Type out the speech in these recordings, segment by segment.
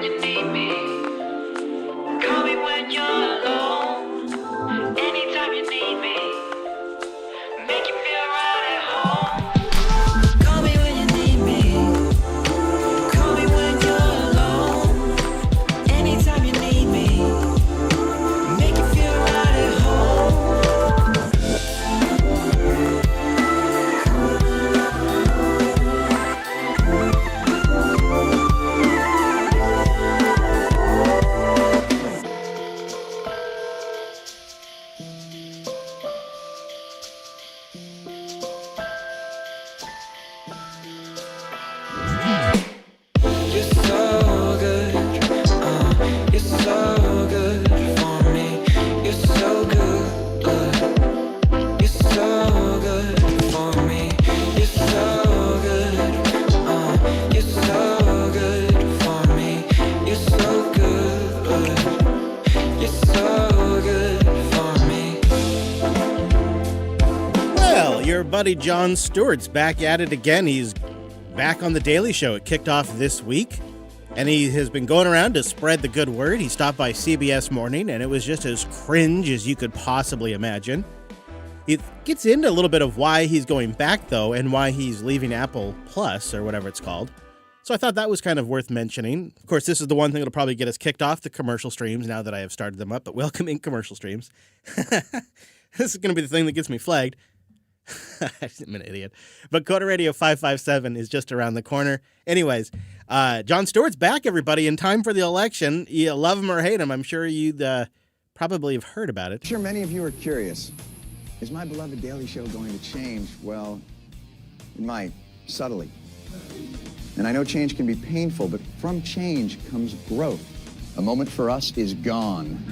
when you need me. Call me when you're alone. Anytime you need me. Make you feel right at home. Call me when you need me. Call me when you're alone. Anytime you need me. Make you feel right at home. You're so good, you're so good for me. You're so good, you're so good for me. You're so good, you're so good for me. You're so good, you're so good for me. Well, your buddy Jon Stewart's back at it again. He's back on The Daily Show. It kicked off this week, and he has been going around to spread the good word. He stopped by CBS Morning, and it was just as cringe as you could possibly imagine. It gets into a little bit of why he's going back, though, and why he's leaving Apple Plus, or whatever it's called. So I thought that was kind of worth mentioning. Of course, this is the one thing that'll probably get us kicked off the commercial streams now that I have started them up, but welcoming commercial streams. This is going to be the thing that gets me flagged. I'm an idiot. But Coda Radio 557 is just around the corner. Anyways, Jon Stewart's back, everybody, in time for the election. You love him or hate him. I'm sure you'd probably have heard about it. I'm sure many of you are curious. Is my beloved Daily Show going to change? Well, it might, subtly. And I know change can be painful, but from change comes growth. A moment for us is gone.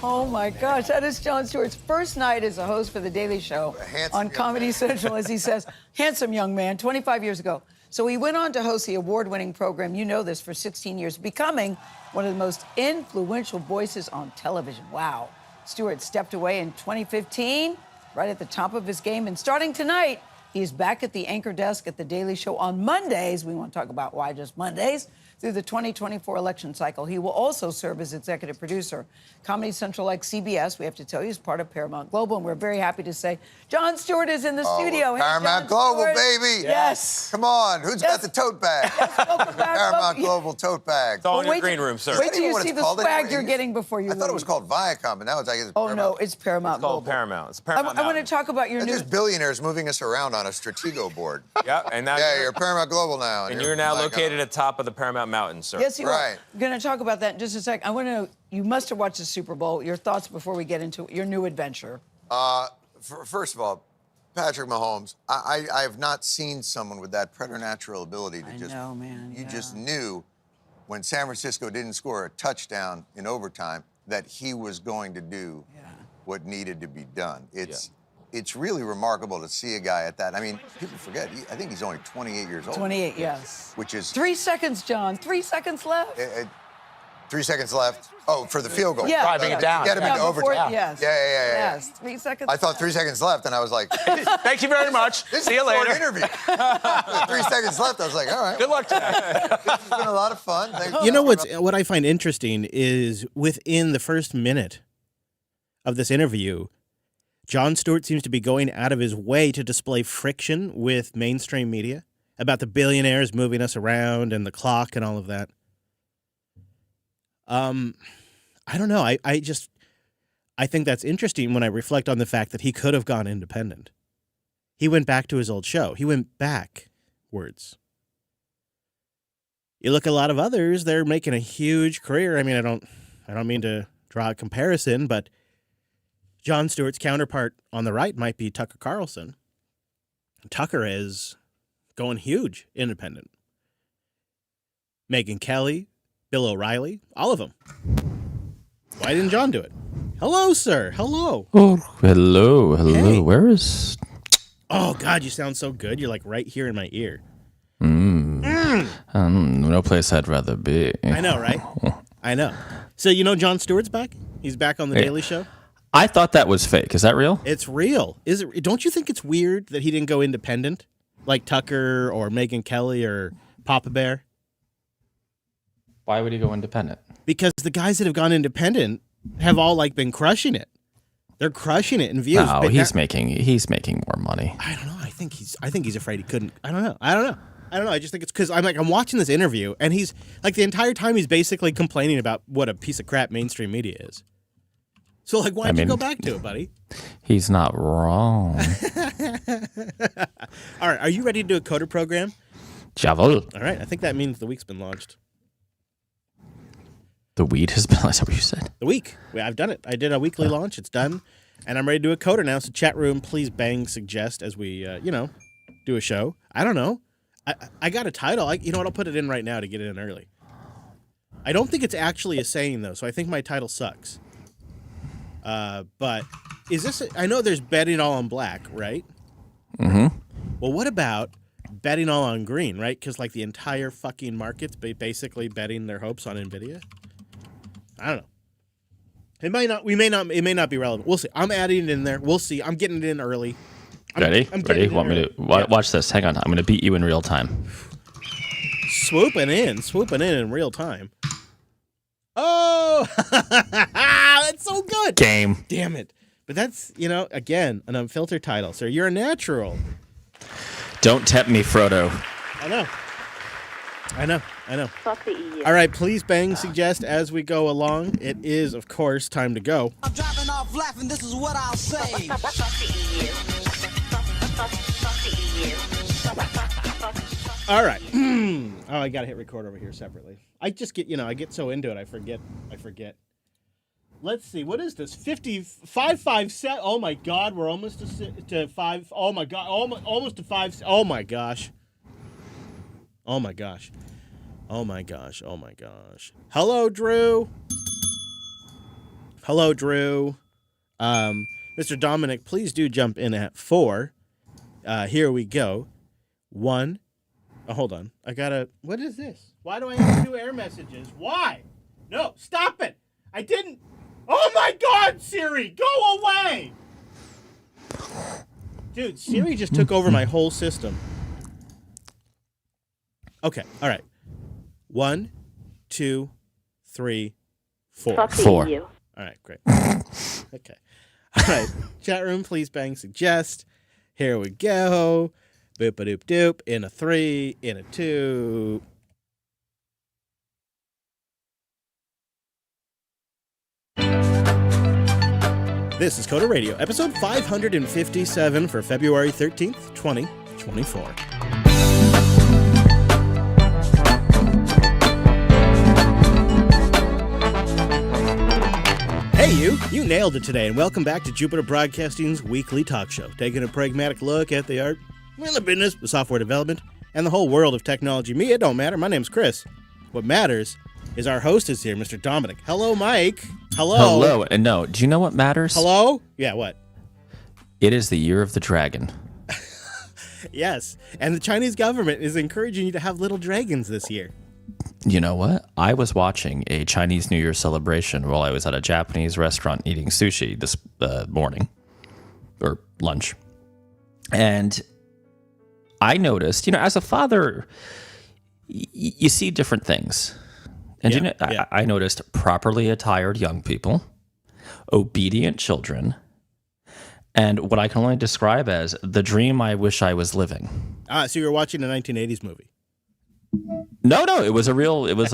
Oh my gosh, that is Jon Stewart's first night as a host for The Daily Show on Comedy Central, as he says. Handsome young man, 25 years ago. So he went on to host the award-winning program, you know this, for 16 years, becoming one of the most influential voices on television. Wow. Stewart stepped away in 2015, right at the top of his game. And starting tonight, he's back at the anchor desk at The Daily Show on Mondays. We want to talk about why just Mondays. Through the 2024 election cycle. He will also serve as executive producer. Comedy Central, like CBS, we have to tell you, is part of Paramount Global, and we're very happy to say Jon Stewart is in the studio. Hey, Paramount Jon Global, Stewart. baby. Yes. Come on, who's got the tote bag? Yes, welcome back. Paramount Global tote bag. It's all in your green room, sir. Wait till you What see it's the called swag anyway. you're getting before you I thought it was called Viacom, but now it's like it's Oh, Paramount. no, it's Paramount It's called Global. Paramount. It's Paramount. I want to talk about your They're new... just billionaires moving us around on a Stratego board. Yeah, and now Yeah, you're Paramount Global now. and you're now Viacom. located atop of the Paramount Mountain, sir. Yes, you Right. are. I'm going to talk about that in just a sec. I want to know, you must have watched the Super Bowl. Your thoughts before we get into your new adventure. First of all, Patrick Mahomes, I have not seen someone with that preternatural ability to I just... know, man, You yeah. just knew when San Francisco didn't score a touchdown in overtime that he was going to do what needed to be done. It's really remarkable to see a guy at that. I mean, people forget, I think he's only 28 years old. 28, yes. Which is... 3 seconds, John. 3 seconds left. 3 seconds left. Oh, for the field goal. Yeah. Driving it down. Get him into before- overtime. Yes. Yeah. Yes. 3 seconds. I thought 3 seconds left, and I was like, Thank you very much. this See is you a short later. interview. 3 seconds left. I was like, all right. Good luck tonight. This has been a lot of fun. Thanks for You know talking what I find interesting is within the first minute of this interview, Jon Stewart seems to be going out of his way to display friction with mainstream media about the billionaires moving us around and the clock and all of that. I don't know. I think that's interesting when I reflect on the fact that he could have gone independent. He went back to his old show. He went backwards. You look at a lot of others, they're making a huge career. I mean, I don't mean to draw a comparison, but Jon Stewart's counterpart on the right might be Tucker Carlson. Tucker is going huge independent. Megyn Kelly, Bill O'Reilly, all of them. Why didn't Jon do it? Hello, sir. Hello. Oh, hello. Hey. Where is... Oh, God, you sound so good. You're like right here in my ear. no place I'd rather be. I know, right? I know. So you know Jon Stewart's back? He's back on The Daily Show? I thought that was fake. Is that real? It's real. Is it? Don't you think it's weird that he didn't go independent? Like Tucker or Megyn Kelly or Papa Bear? Why would he go independent? Because the guys that have gone independent have all like been crushing it. They're crushing it in views. No, but he's making more money. I don't know. I think he's afraid he couldn't. I don't know. I just think it's because I'm watching this interview and he's like the entire time he's basically complaining about what a piece of crap mainstream media is. So like, why'd you go back to it, buddy? He's not wrong. All right, are you ready to do a coder program? Jawohl. All right, I think that means the week's been launched. The weed has been. Is that what you said? The week. I've done it. I did a weekly launch. It's done, and I'm ready to do a coder now. So chat room, please bang suggest as we do a show. I don't know. I got a title. You know what? I'll put it in right now to get it in early. I don't think it's actually a saying though, so I think my title sucks. But is this? I know there's betting all on black, right? Mm-hmm. Well, what about betting all on green, right? Because like the entire fucking market's basically betting their hopes on Nvidia. I don't know. It may not. It may not be relevant. We'll see. I'm adding it in there. We'll see. I'm getting it in early. Ready? Ready? Want me to watch this? Hang on. I'm going to beat you in real time. Swooping in real time. Oh, that's so good. Game. Damn it. But that's, again, an unfiltered title. So you're a natural. Don't tempt me, Frodo. I know. Fuck the EU. All right, please bang suggest as we go along. It is, of course, time to go. I'm driving off laughing, this is what I'll say. Fuck the EU. Fuck the EU. All right. Oh, I got to hit record over here separately. I just get, I get so into it, I forget. Let's see. What is this? 557. Oh my God, we're almost to 5. Oh my God, almost to 5. Oh my gosh. Oh my gosh. Hello, Drew. Mr. Dominic, please do jump in at 4. Here we go. 1. Oh, hold on. What is this? Why do I have 2 error messages? Why? No, stop it. I didn't. Oh my God, Siri, go away. Dude, Siri just took over my whole system. Okay, all right. 1, 2, 3, 4. Fuck the 4. EU. All right, great. Okay. All right. Chat room, please bang suggest. Here we go. Boop a doop doop. In a 3, in a 2. This is Coda Radio, episode 557 for February 13th, 2024. Hey you nailed it today, and welcome back to Jupiter Broadcasting's weekly talk show, taking a pragmatic look at the art, the business, the software development, and the whole world of technology. Me, it don't matter. My name's Chris. What matters is our host is here, Mr. Dominic. Hello, Mike. Hello. And no, do you know what matters? Hello? Yeah, what? It is the year of the dragon. Yes, and the Chinese government is encouraging you to have little dragons this year. You know what? I was watching a Chinese New Year celebration while I was at a Japanese restaurant eating sushi this morning, or lunch. And I noticed, as a father, you see different things. And I noticed properly attired young people, obedient children, and what I can only describe as the dream I wish I was living. So you were watching a 1980s movie. No, it was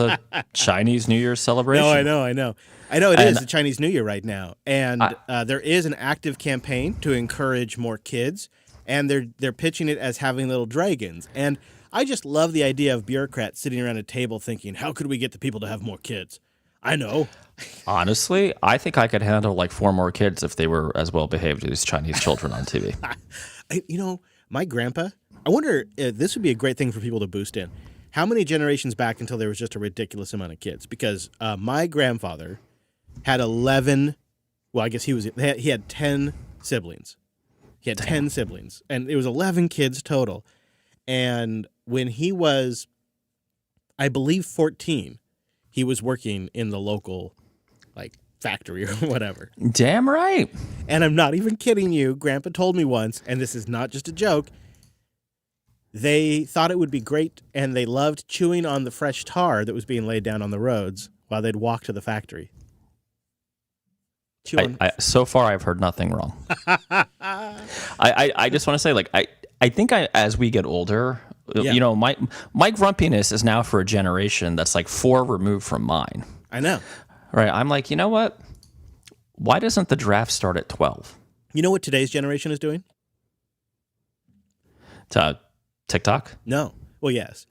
a Chinese New Year celebration. No, I know. It is the Chinese New Year right now, and there is an active campaign to encourage more kids, and they're pitching it as having little dragons. And I just love the idea of bureaucrats sitting around a table thinking, how could we get the people to have more kids? I know. Honestly, I think I could handle like 4 more kids if they were as well behaved as Chinese children on TV. My grandpa, I wonder if this would be a great thing for people to boost in. How many generations back until there was just a ridiculous amount of kids? Because my grandfather had 11, well, I guess he had 10 siblings. He had 10 siblings, and it was 11 kids total. And when he was, I believe, 14, he was working in the local, factory or whatever. Damn right. And I'm not even kidding you. Grandpa told me once, and this is not just a joke, They thought it would be great, and they loved chewing on the fresh tar that was being laid down on the roads while they'd walk to the factory. So far, I've heard nothing wrong. I just want to say, like, I think as we get older, Yeah. you know, my grumpiness is now for a generation that's like 4 removed from mine. I know. Right? I'm like, you know what? Why doesn't the draft start at 12? You know what today's generation is doing? TikTok? No. Well, yes.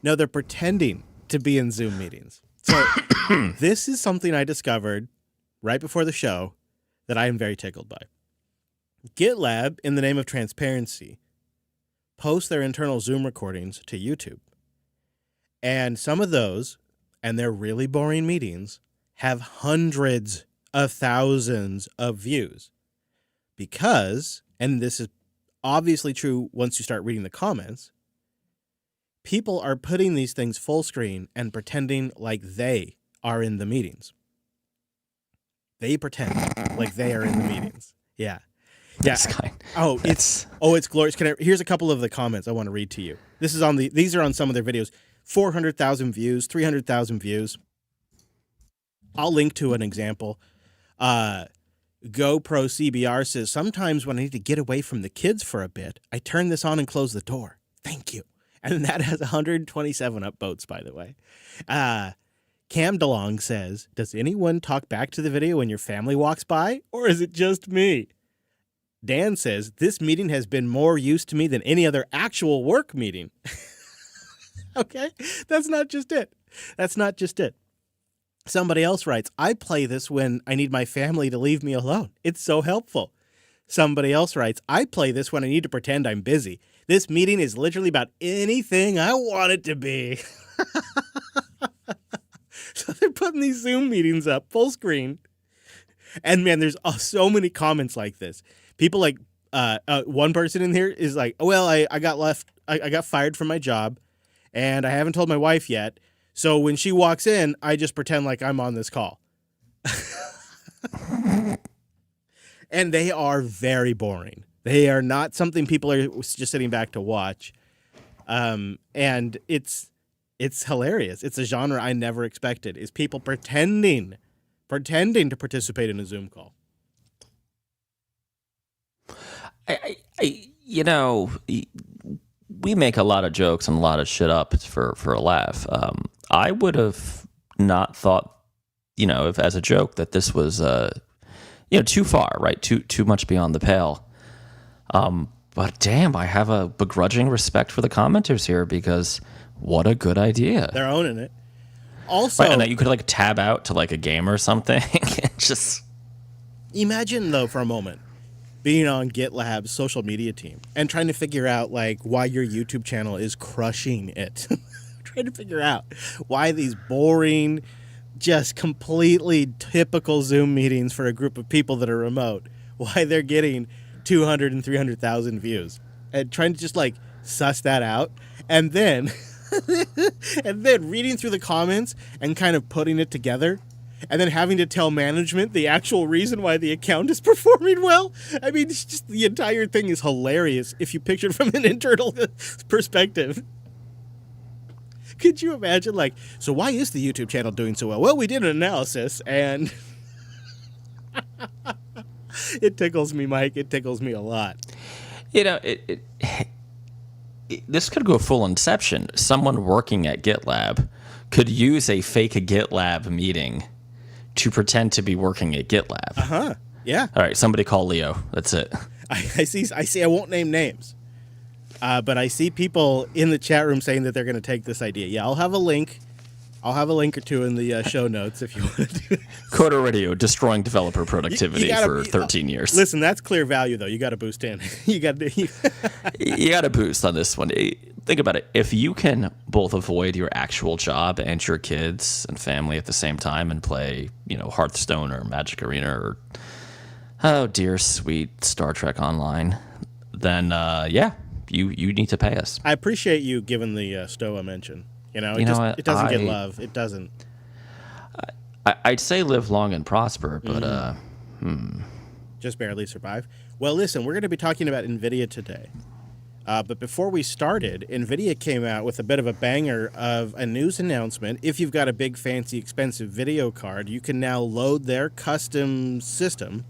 No, they're pretending to be in Zoom meetings. So this is something I discovered right before the show that I am very tickled by. GitLab, in the name of transparency, posts their internal Zoom recordings to YouTube. And some of those, and they're really boring meetings, have hundreds of thousands of views. Because, and this is obviously true once you start reading the comments, people are putting these things full screen and pretending like they are in the meetings. They pretend like they are in the meetings. Yeah. Yeah. This guy. It's glorious. Here's a couple of the comments I want to read to you. These are on some of their videos. 400,000 views, 300,000 views. I'll link to an example. GoPro CBR says, sometimes when I need to get away from the kids for a bit, I turn this on and close the door. Thank you. And that has 127 upvotes, by the way. Cam DeLong says, does anyone talk back to the video when your family walks by, or is it just me? Dan says, this meeting has been more use to me than any other actual work meeting. Okay, that's not just it. Somebody else writes, I play this when I need my family to leave me alone. It's so helpful. Somebody else writes, I play this when I need to pretend I'm busy. This meeting is literally about anything I want it to be. So they're putting these Zoom meetings up full screen. And man, there's so many comments like this. People like, one person in here is like, well, I got fired from my job and I haven't told my wife yet. So when she walks in, I just pretend like I'm on this call. And they are very boring. They are not something people are just sitting back to watch. And it's hilarious. It's a genre I never expected, is people pretending to participate in a Zoom call. You know, we make a lot of jokes and a lot of shit up for a laugh. I would have not thought, you know, if as a joke that this was, too far, right? Too much beyond the pale. But damn, I have a begrudging respect for the commenters here because what a good idea. They're owning it. Also, right, and that you could like tab out to like a game or something. Just imagine though for a moment being on GitLab's social media team and trying to figure out like why your YouTube channel is crushing it. Trying to figure out why these boring, just completely typical Zoom meetings for a group of people that are remote, why they're getting 200 and 300,000 views, and trying to just like suss that out, and then reading through the comments and kind of putting it together, and then having to tell management the actual reason why the account is performing well. I mean, it's just the entire thing is hilarious if you picture it from an internal perspective. Could you imagine, like, so why is the YouTube channel doing so well? Well, we did an analysis, and it tickles me, Mike. It tickles me a lot. You know, this could go full Inception. Someone working at GitLab could use a fake GitLab meeting to pretend to be working at GitLab. Yeah. All right, somebody call Leo. That's it. I see. I won't name names. But I see people in the chat room saying that they're going to take this idea. Yeah, I'll have a link. I'll have a link or two in the show notes if you want to do it. Coder Radio destroying developer productivity for 13 years. Listen, that's clear value, though. You got to boost in. You got to boost on this one. Think about it. If you can both avoid your actual job and your kids and family at the same time and play, Hearthstone or Magic Arena or, oh dear sweet Star Trek Online, then you need to pay us. I appreciate you giving the Stoa mention. It doesn't get love. It doesn't. I'd say live long and prosper, but just barely survive. Well, listen, we're going to be talking about Nvidia today. But before we started, Nvidia came out with a bit of a banger of a news announcement. If you've got a big, fancy, expensive video card, you can now load their custom system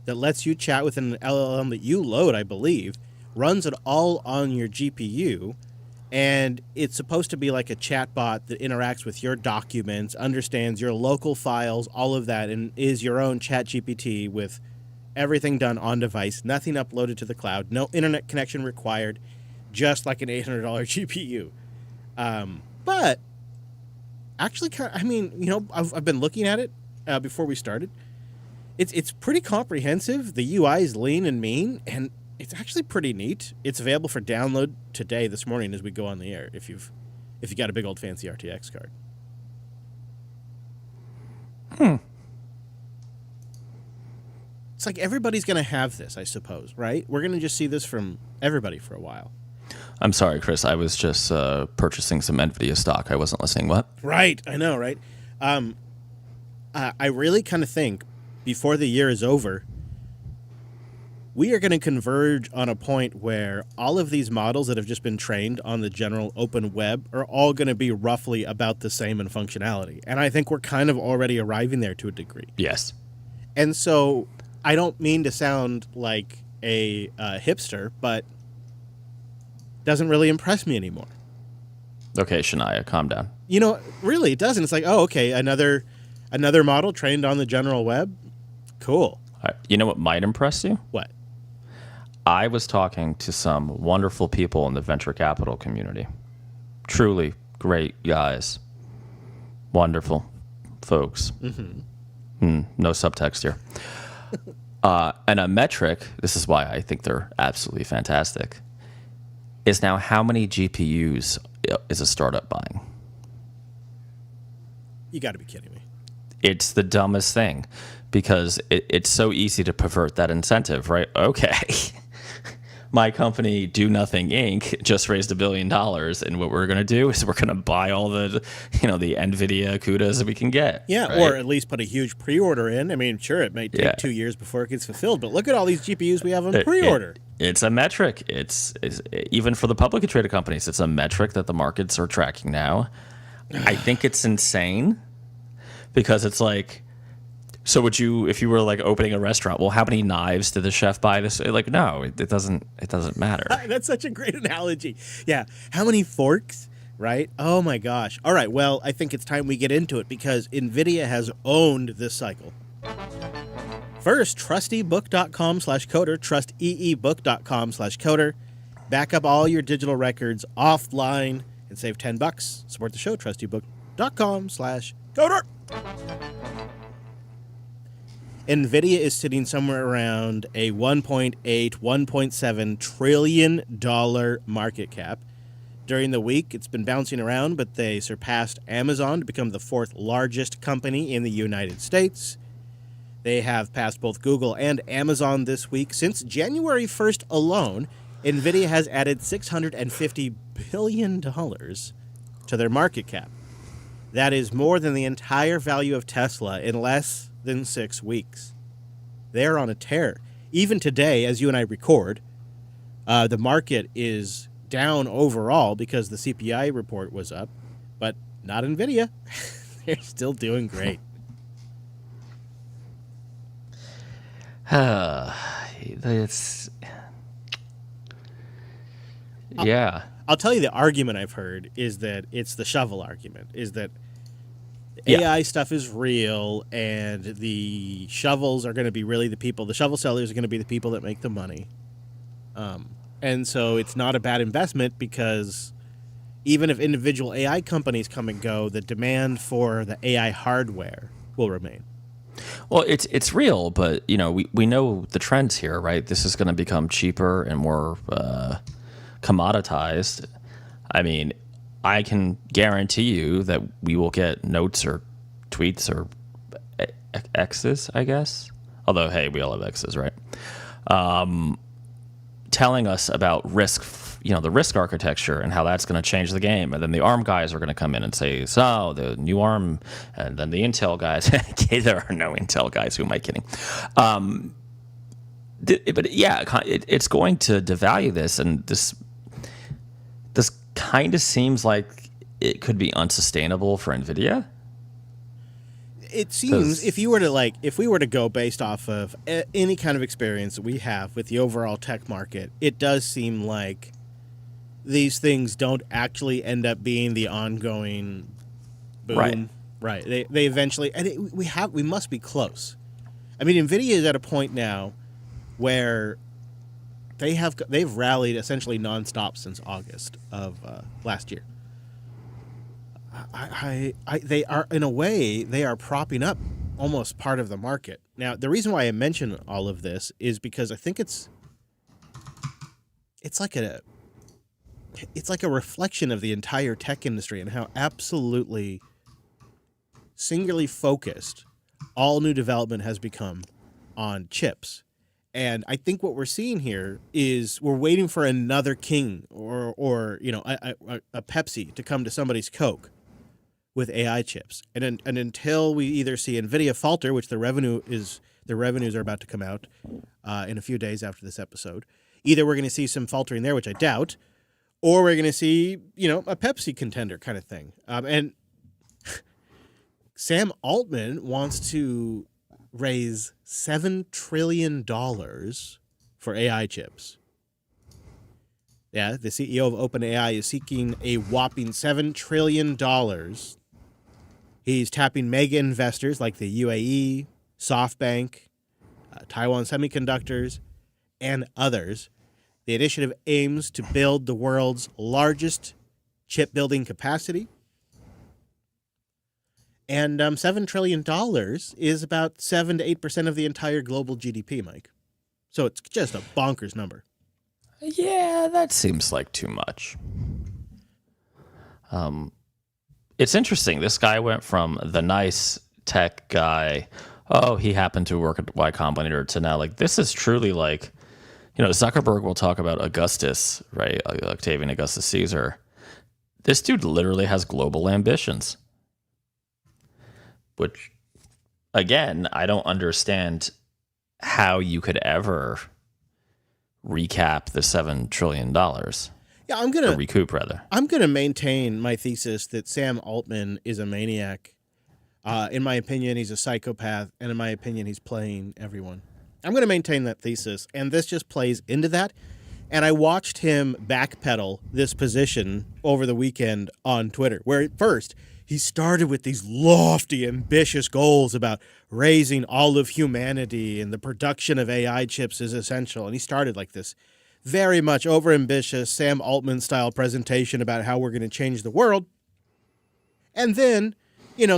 that lets you chat with an LLM that you load, I believe, runs it all on your GPU, and it's supposed to be like a chatbot that interacts with your documents, understands your local files, all of that, and is your own chat GPT with everything done on device, nothing uploaded to the cloud, no internet connection required, just like an $800 GPU. But actually, I mean, you know, I've been looking at it before we started. It's pretty comprehensive. The UI is lean and mean, and it's actually pretty neat. It's available for download today, this morning, as we go on the air. If you got a big old fancy RTX card. It's like everybody's going to have this, I suppose, right? We're going to just see this from everybody for a while. I'm sorry, Chris. I was just purchasing some Nvidia stock. I wasn't listening. What? Right. I know, right? I really kind of think before the year is over, we are going to converge on a point where all of these models that have just been trained on the general open web are all going to be roughly about the same in functionality. And I think we're kind of already arriving there to a degree. Yes. And so I don't mean to sound like a hipster, but doesn't really impress me anymore. Okay, Shania, calm down. You know, really, it doesn't. It's like, oh, okay, another model trained on the general web. Cool. All right. You know what might impress you? What? I was talking to some wonderful people in the venture capital community. Truly great guys. Wonderful folks. No subtext here. And a metric, this is why I think they're absolutely fantastic, is now how many GPUs is a startup buying? You got to be kidding me. It's the dumbest thing because it's so easy to pervert that incentive, right? Okay. My company, Do Nothing Inc., just raised $1 billion, and what we're going to do is we're going to buy all the Nvidia CUDAs that we can get. Yeah, right? or at least put a huge pre-order in. I mean, sure, it may take 2 years before it gets fulfilled, but look at all these GPUs we have on pre-order. It's a metric. It's even for the publicly traded companies, it's a metric that the markets are tracking now. I think it's insane because it's like, so would you, if you were like opening a restaurant, well, how many knives did the chef buy this? Like, no, it doesn't matter. That's such a great analogy. Yeah. How many forks, right? Oh my gosh. All right. Well, I think it's time we get into it because Nvidia has owned this cycle. First, trustebook.com/coder, trusteebook.com/coder. Back up all your digital records offline and save $10. Support the show, trustebook.com/coder. Nvidia is sitting somewhere around a $1.8, $1.7 trillion market cap. During the week, it's been bouncing around, but they surpassed Amazon to become the fourth largest company in the United States. They have passed both Google and Amazon this week. Since January 1st alone, Nvidia has added $650 billion to their market cap. That is more than the entire value of Tesla in less than 6 weeks. They're on a tear. Even today, as you and I record, the market is down overall because the CPI report was up, but not Nvidia. They're still doing great. It's yeah. I'll tell you the argument I've heard is that it's the shovel argument, is that AI stuff is real and the shovels are going to be really the people, the shovel sellers are going to be the people that make the money. And so it's not a bad investment because even if individual AI companies come and go, the demand for the AI hardware will remain. Well, it's real, but we know the trends here, right? This is going to become cheaper and more commoditized. I mean, I can guarantee you that we will get notes or tweets or X's, I guess. Although, hey, we all have X's, right? Telling us about risk, the risk architecture and how that's going to change the game. And then the ARM guys are going to come in and say, so the new ARM, and then the Intel guys. Okay, there are no Intel guys. Who am I kidding? But yeah, it's going to devalue this, and this kind of seems like it could be unsustainable for Nvidia. It seems if we were to go based off of any kind of experience that we have with the overall tech market, it does seem like these things don't actually end up being the ongoing boom. Right. They eventually, and we must be close. I mean, Nvidia is at a point now where they've rallied essentially nonstop since August of last year. They are, in a way, they are propping up almost part of the market. Now, the reason why I mention all of this is because I think it's like a reflection of the entire tech industry and how absolutely singularly focused all new development has become on chips. And I think what we're seeing here is we're waiting for another king or a Pepsi to come to somebody's Coke with AI chips. And until we either see Nvidia falter, which their revenues are about to come out in a few days after this episode, either we're going to see some faltering there, which I doubt, or we're going to see, a Pepsi contender kind of thing. And Sam Altman wants to raise $7 trillion for AI chips. Yeah, the CEO of OpenAI is seeking a whopping $7 trillion. He's tapping mega investors like the UAE, SoftBank, Taiwan Semiconductors, and others. The initiative aims to build the world's largest chip building capacity. And $7 trillion is about 7 to 8% of the entire global GDP, Mike. So it's just a bonkers number. Yeah, that seems like too much. It's interesting. This guy went from the nice tech guy, he happened to work at Y Combinator, to now, like, this is truly like, Zuckerberg will talk about Augustus, right? Octavian Augustus Caesar. This dude literally has global ambitions. Which, again, I don't understand how you could ever recap the $7 trillion. Yeah, recoup, rather. I'm gonna maintain my thesis that Sam Altman is a maniac. In my opinion, he's a psychopath, and in my opinion, he's playing everyone. I'm gonna maintain that thesis, and this just plays into that. And I watched him backpedal this position over the weekend on Twitter, where at first he started with these lofty, ambitious goals about raising all of humanity and the production of AI chips is essential. And he started like this very much overambitious Sam Altman-style presentation about how we're going to change the world. And then,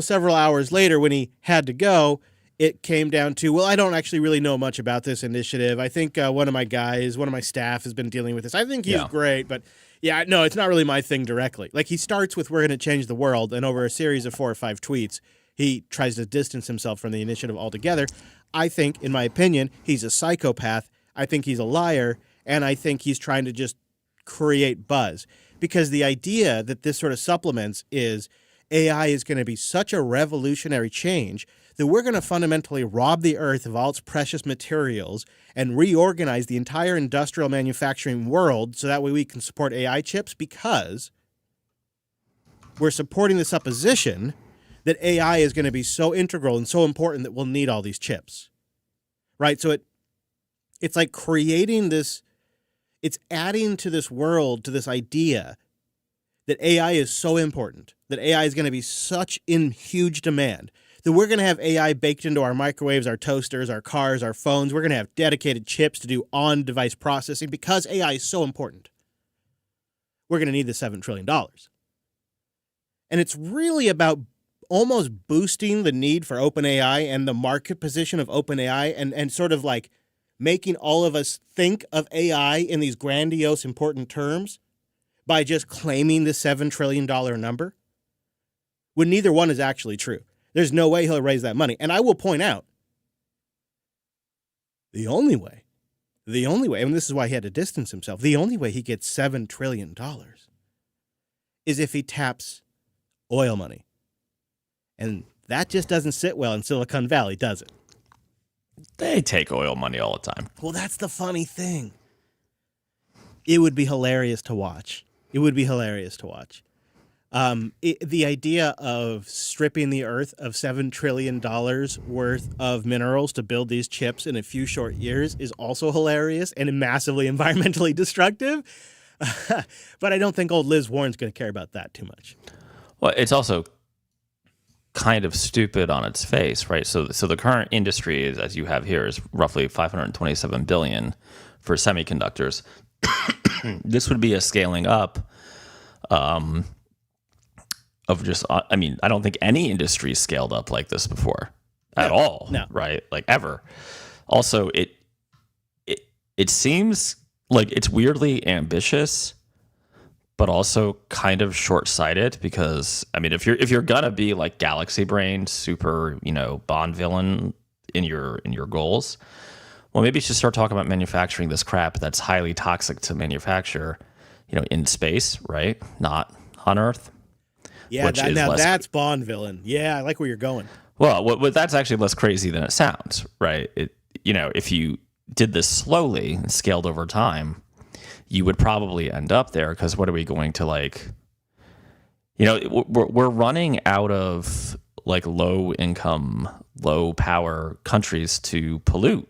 several hours later when he had to go, it came down to, well, I don't actually really know much about this initiative. I think one of my staff has been dealing with this. I think he's great, but yeah, no, it's not really my thing directly. Like, he starts with, we're going to change the world, and over a series of 4 or 5 tweets, he tries to distance himself from the initiative altogether. I think, in my opinion, he's a psychopath. I think he's a liar, and I think he's trying to just create buzz. Because the idea that this sort of supplements is AI is going to be such a revolutionary change that we're going to fundamentally rob the earth of all its precious materials and reorganize the entire industrial manufacturing world so that way we can support AI chips, because we're supporting the supposition that AI is going to be so integral and so important that we'll need all these chips. Right? So it's like creating this, it's adding to this world, to this idea that AI is so important, that AI is going to be such in huge demand, that we're going to have AI baked into our microwaves, our toasters, our cars, our phones. We're going to have dedicated chips to do on-device processing because AI is so important. We're going to need the $7 trillion. And it's really about almost boosting the need for OpenAI and the market position of OpenAI and sort of like making all of us think of AI in these grandiose, important terms by just claiming the $7 trillion number, when neither one is actually true. There's no way he'll raise that money. And I will point out, the only way, and this is why he had to distance himself, the only way he gets $7 trillion is if he taps oil money. And that just doesn't sit well in Silicon Valley, does it? They take oil money all the time. Well, that's the funny thing. It would be hilarious to watch. It would be hilarious to watch. The idea of stripping the Earth of $7 trillion worth of minerals to build these chips in a few short years is also hilarious and massively environmentally destructive. But I don't think old Liz Warren's going to care about that too much. Well, it's also kind of stupid on its face, right? So the current industry, is, as you have here, is roughly 527 billion for semiconductors. This would be a scaling up of just, I mean, I don't think any industry scaled up like this before at all, no. right? Like ever. Also, it seems like it's weirdly ambitious, but also kind of short-sighted because, I mean, if you're gonna be like galaxy brain, super, Bond villain in your goals, well, maybe you should start talking about manufacturing this crap that's highly toxic to manufacture, in space, right? Not on Earth. Yeah, that's Bond villain. Yeah, I like where you're going. Well, that's actually less crazy than it sounds, right? If you did this slowly and scaled over time, you would probably end up there because what are we going to like? We're running out of like low income, low power countries to pollute.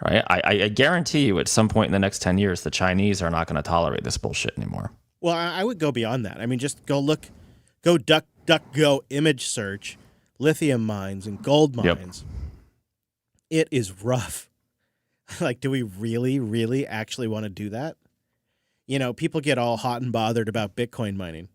Right, I guarantee you, at some point in the next 10 years, the Chinese are not going to tolerate this bullshit anymore. Well, I would go beyond that. I mean, just go DuckDuckGo image search lithium mines and gold mines. Yep. It is rough. Like, do we really, really actually want to do that? People get all hot and bothered about Bitcoin mining.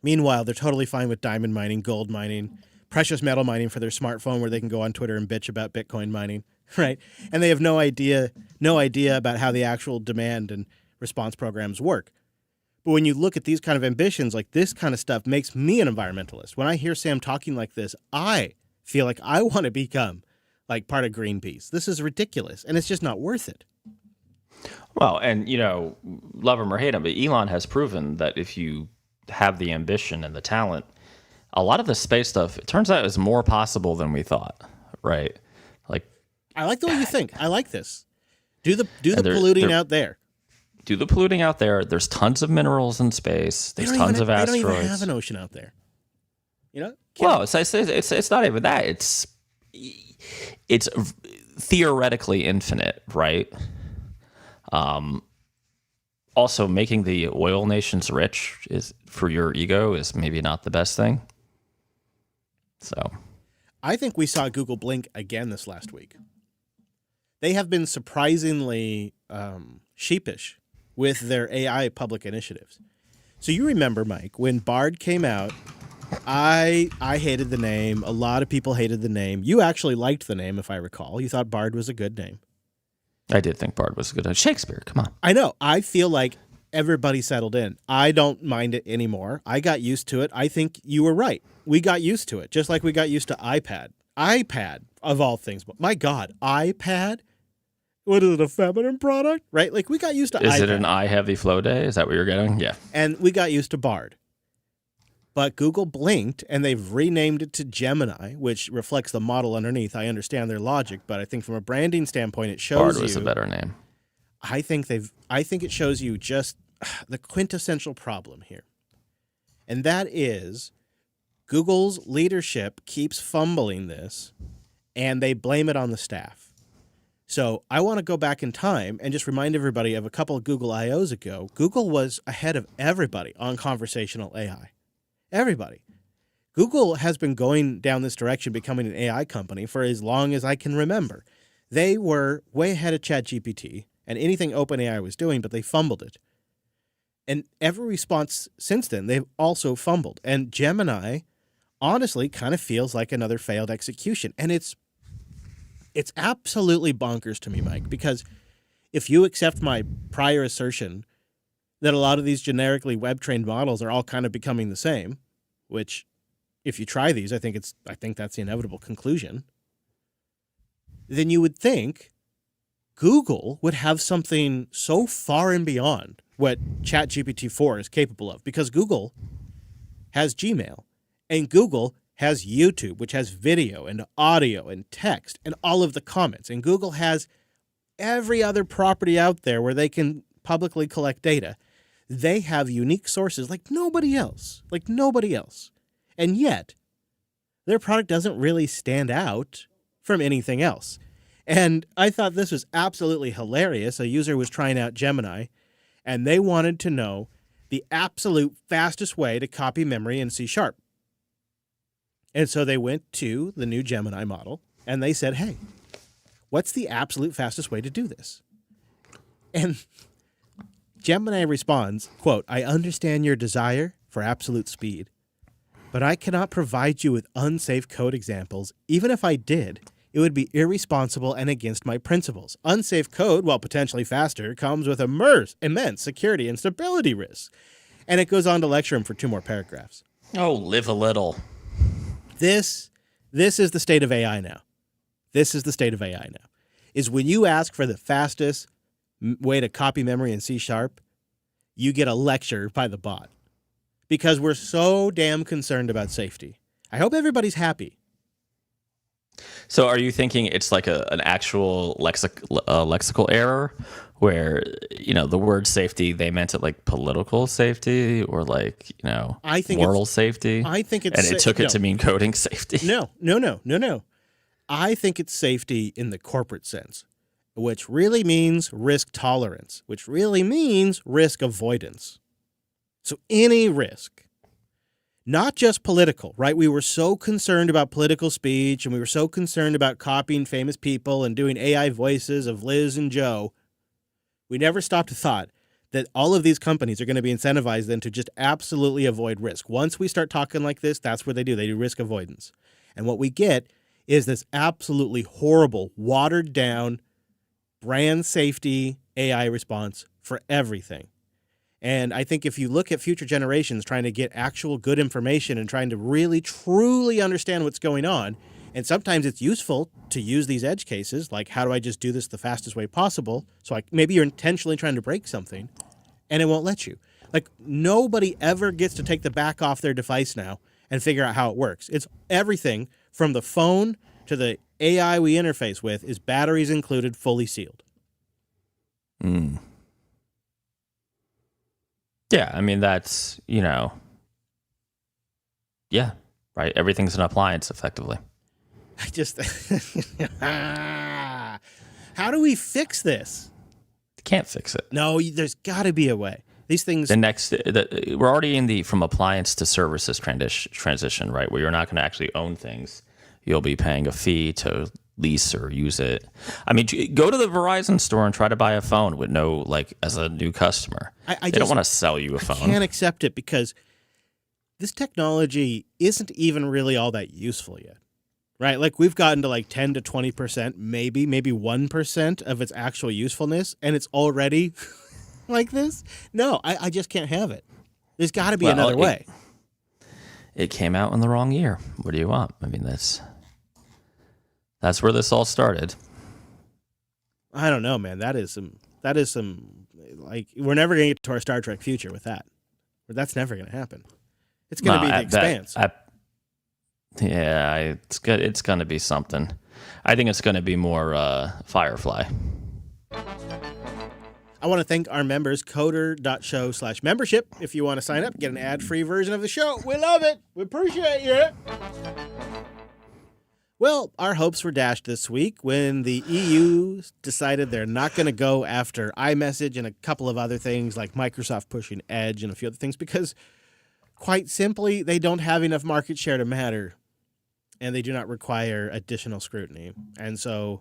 Meanwhile, they're totally fine with diamond mining, gold mining, precious metal mining for their smartphone where they can go on Twitter and bitch about Bitcoin mining. Right. And they have no idea about how the actual demand and response programs work. But when you look at these kind of ambitions, like this kind of stuff makes me an environmentalist. When I hear Sam talking like this, I feel like I want to become like part of Greenpeace. This is ridiculous. And it's just not worth it. Well, and, love him or hate him, but Elon has proven that if you have the ambition and the talent, a lot of the space stuff, it turns out, is more possible than we thought. Right. Like, I like the way you think. I like this. Do the polluting out there. Do the polluting out there. There's tons of minerals in space. There's tons of asteroids. They don't even have an ocean out there. Well, it's not even that. It's theoretically infinite, right? Also, making the oil nations rich is for your ego is maybe not the best thing. So, I think we saw Google blink again this last week. They have been surprisingly sheepish with their AI public initiatives. So you remember, Mike, when Bard came out, I hated the name. A lot of people hated the name. You actually liked the name, if I recall. You thought Bard was a good name. I did think Bard was a good name. Shakespeare, come on. I know. I feel like everybody settled in. I don't mind it anymore. I got used to it. I think you were right. We got used to it, just like we got used to iPad. iPad, of all things. But my God, iPad? What is it, a feminine product? Right? Like, we got used to iPad. Is it an I-heavy flow day? Is that what you're getting? Yeah. And we got used to Bard. But Google blinked, and they've renamed it to Gemini, which reflects the model underneath. I understand their logic, but I think from a branding standpoint, it shows Bard was a better name. I think it shows you just the quintessential problem here. And that is Google's leadership keeps fumbling this, and they blame it on the staff. So I want to go back in time and just remind everybody of a couple of Google I.O.s ago. Google was ahead of everybody on conversational AI. Everybody. Google has been going down this direction, becoming an AI company for as long as I can remember. They were way ahead of ChatGPT and anything OpenAI was doing, but they fumbled it. And every response since then, they've also fumbled. And Gemini, honestly, kind of feels like another failed execution. And it's absolutely bonkers to me, Mike, because if you accept my prior assertion that a lot of these generically web-trained models are all kind of becoming the same, which, if you try these, I think that's the inevitable conclusion, then you would think Google would have something so far and beyond what ChatGPT 4 is capable of, because Google has Gmail, and Google has YouTube, which has video and audio and text and all of the comments. And Google has every other property out there where they can publicly collect data. They have unique sources like nobody else. And yet, their product doesn't really stand out from anything else. And I thought this was absolutely hilarious. A user was trying out Gemini, and they wanted to know the absolute fastest way to copy memory in C#. And so they went to the new Gemini model, and they said, hey, what's the absolute fastest way to do this? And Gemini responds, quote, I understand your desire for absolute speed, but I cannot provide you with unsafe code examples. Even if I did, it would be irresponsible and against my principles. Unsafe code, while potentially faster, comes with immense security and stability risks. And it goes on to lecture him for 2 more paragraphs. Oh, live a little. This is the state of AI now. Is when you ask for the fastest way to copy memory in C#, you get a lecture by the bot. Because we're so damn concerned about safety. I hope everybody's happy. So are you thinking it's like an actual lexical error where, the word safety, they meant it like political safety or like, I think moral safety? I think it's... And it took it to mean coding safety? No. I think it's safety in the corporate sense, which really means risk tolerance, which really means risk avoidance. So any risk. Not just political, right? We were so concerned about political speech and we were so concerned about copying famous people and doing AI voices of Liz and Joe. We never stopped to thought that all of these companies are going to be incentivized then to just absolutely avoid risk. Once we start talking like this, that's what they do. They do risk avoidance. And what we get is this absolutely horrible, watered down brand safety AI response for everything. And I think if you look at future generations trying to get actual good information and trying to really, truly understand what's going on, and sometimes it's useful to use these edge cases, like how do I just do this the fastest way possible? So maybe you're intentionally trying to break something, and it won't let you. Like nobody ever gets to take the back off their device now and figure out how it works. It's everything from the phone to the AI we interface with is batteries included, fully sealed. Yeah, I mean, that's, yeah, right. Everything's an appliance, effectively. I just, how do we fix this? Can't fix it. No, there's got to be a way. These things. We're already in from appliance to services transition, right? Where you're not going to actually own things. You'll be paying a fee to lease or use it. I mean, go to the Verizon store and try to buy a phone with as a new customer. They don't want to sell you a phone. I can't accept it because this technology isn't even really all that useful yet, right? Like we've gotten to like 10 to 20%, maybe 1% of its actual usefulness, and it's already like this. No, I just can't have it. There's got to be another way. It came out in the wrong year. What do you want? I mean, that's where this all started. I don't know, man. That is some like we're never going to get to our Star Trek future with that. That's never going to happen. It's going to be the Expanse. It's good. It's going to be something. I think it's going to be more Firefly. I want to thank our members, coder.show/membership. If you want to sign up, get an ad-free version of the show. We love it. We appreciate you. Well, our hopes were dashed this week when the EU decided they're not going to go after iMessage and a couple of other things like Microsoft pushing Edge and a few other things because, quite simply, they don't have enough market share to matter and they do not require additional scrutiny. And so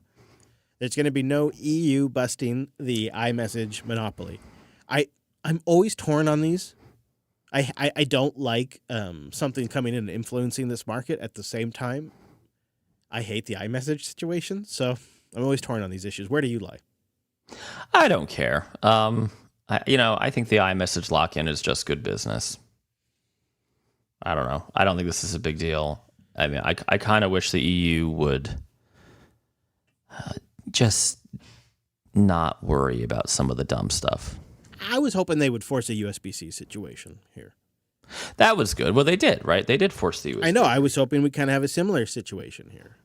there's going to be no EU busting the iMessage monopoly. I'm always torn on these. I don't like something coming in and influencing this market at the same time. I hate the iMessage situation, so I'm always torn on these issues. Where do you lie? I don't care. I think the iMessage lock-in is just good business. I don't know. I don't think this is a big deal. I mean, I kind of wish the EU would just not worry about some of the dumb stuff. I was hoping they would force a USB-C situation here. That was good. Well, they did, right? They did force the USB. I know. I was hoping we kind of have a similar situation here.